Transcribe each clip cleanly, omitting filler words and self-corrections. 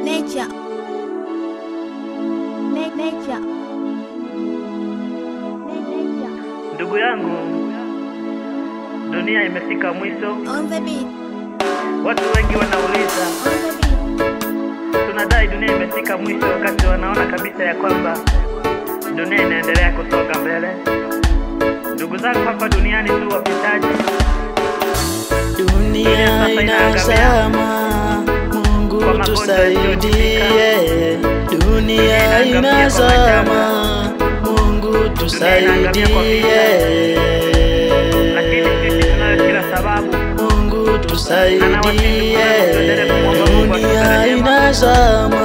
Nature. Ndugu yangu, dunia imefika mwisho. On the beat. Watu wengi wanauliza, On the beat. tunadai dunia imefika mwisho wakati wanaona kabisa ya kwamba dunia inaendelea kusonga mbele. Ndugu zangu, hapa duniani tu wapitaji. Dunia inazama, Mungu tusaidie. Dunia inazama, Mungu tusaidie. Lakini sisi tunayo kila sababu, Mungu tusaidie. Dunia inazama,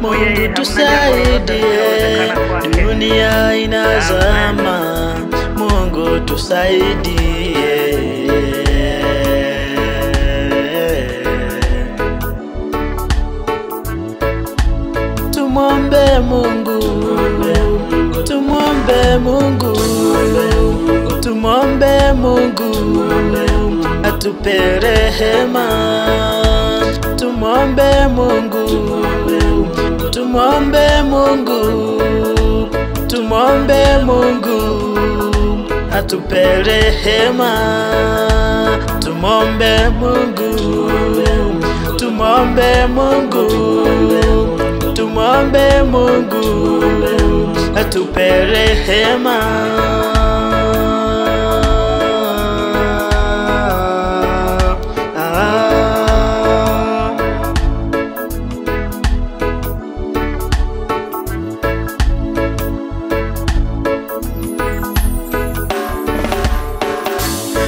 Mungu tusaidie. Dunia inazama, Mungu tusaidie. Tumombe Mungu, tumombe Mungu, tumombe Mungu atupe rehema. Tumombe Mungu, tumombe Mungu, tumombe Mungu atupe rehema. Tumombe Mungu, tumombe Mungu, tumombe Mungu atupe rehema.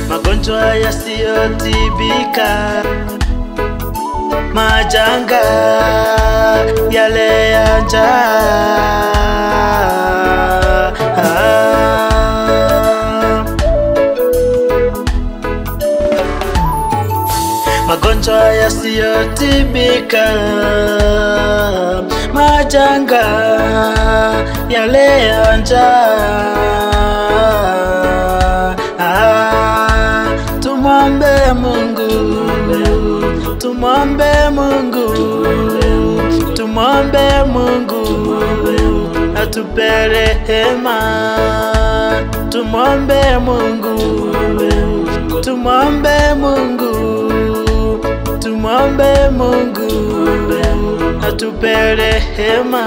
Magonjwa yasiyotibika, majanga yale ya njaa, magonjwa yasiyotibika, majanga yale ya njaa. Tumombe Mungu, tumombe Mungu, tumombe Mungu atupe rehema. Tumombe Mungu, tumombe Mungu, tumombe Mungu atupe rehema.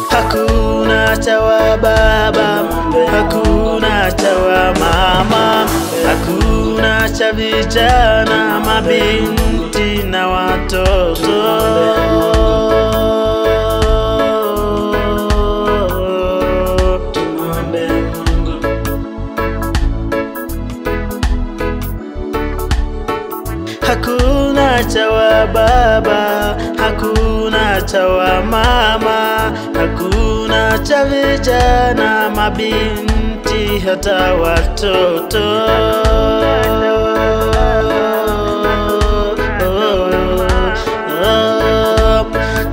Hakuna cha wa baba, hakuna cha wa mama, hakuna cha vijana, mabinti na watoto. Tumombe Mungu. Hakuna cha wa baba, hakuna cha wa mama, hakuna cha vijana, mabinti hata watoto.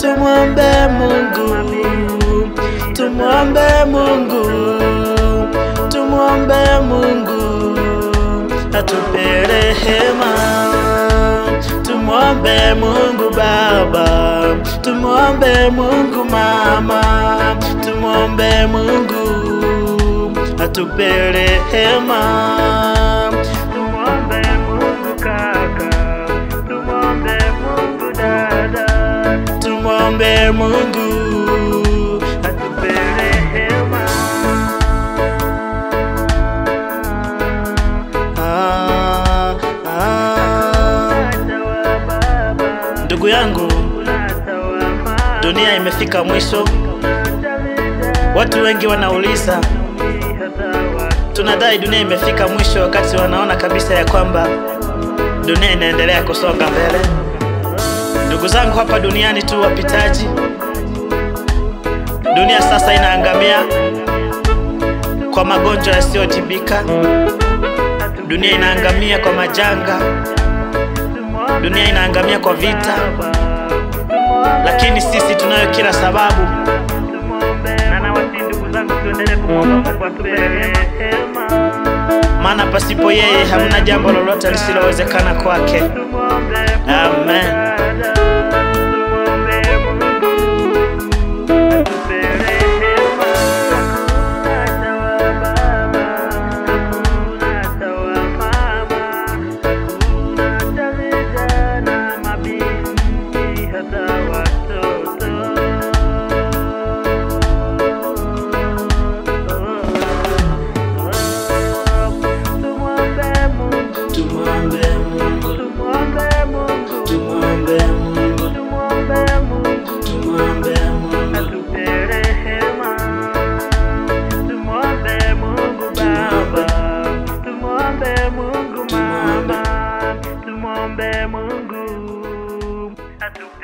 Tumombe Mungu, tumombe Mungu, tumombe Mungu atupe rehema. Tumombe Mungu Baba, tumombe Mungu Mama, tumombe Mungu atupe rehema. Tumombe Mungu kaka, tumombe Mungu dada, Tumombe Mungu atupe rehema. Ndugu yangu, dunia imefika mwisho. Watu wengi wanauliza, tunadai dunia imefika mwisho wakati wanaona kabisa ya kwamba dunia inaendelea kusonga mbele. Ndugu zangu, hapa duniani tu wapitaji. Dunia sasa inaangamia kwa magonjwa yasiyotibika. Dunia inaangamia kwa majanga. Dunia inaangamia kwa vita. Lakini sisi tunayo kila sababu tuendelee kumwomba Mungu atupe rehema, maana pasipo yeye hamna jambo lolote lisilowezekana kwake. Amen. Mungu atupe